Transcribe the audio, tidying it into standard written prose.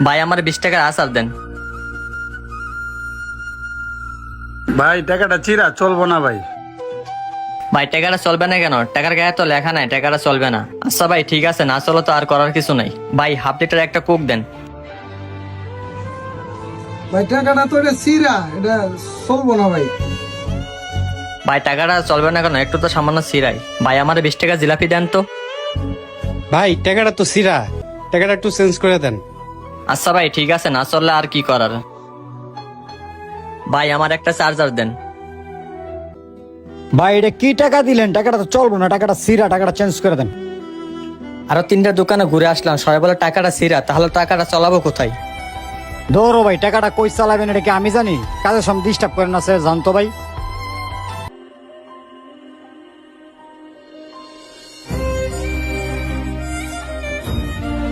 ভাই আমার 20 টাকার আচার দেন। ভাই টাকাটা চিরা চলবো না ভাই। ভাই টাকাটা চলবে না কেন? টাকার গায়ে তো লেখা নাই টাকাটা চলবে না। আচ্ছা ভাই ঠিক আছে, না চলো তো আর করার কিছু নাই। ভাই হাফ লিটার একটা কোক দেন। ভাই টাকাটা তো এটা সিরা, এটা চলবো না ভাই। ভাই টাকাটা চলবে না কেন? একটু তো সামান্য সিরাই। ভাই আমার 20 টাকা জিলাপি দেন তো। ভাই টাকাটা তো সিরা, টাকাটা একটু চেঞ্জ করে দেন। আচ্ছা ভাই ঠিক আছে, না চললে আর কি করার। ভাই আমার একটা চার্জার দেন। ভাই এটা কি টাকা দিলেন? টাকাটা তো চলবো না, টাকাটা সিরা, টাকাটা চেঞ্জ করে দেন। আরো 3টা দোকানে ঘুরে আসলাম, সবাই বলে টাকাটা সিরা, তাহলে টাকাটা চলাবো কোথায়? ধরো ভাই, টাকাটা কই চালাবেন এটা কি আমি জানি? কাজের সময় ডিস্টার্ব করেন না স্যার, জানতো ভাই।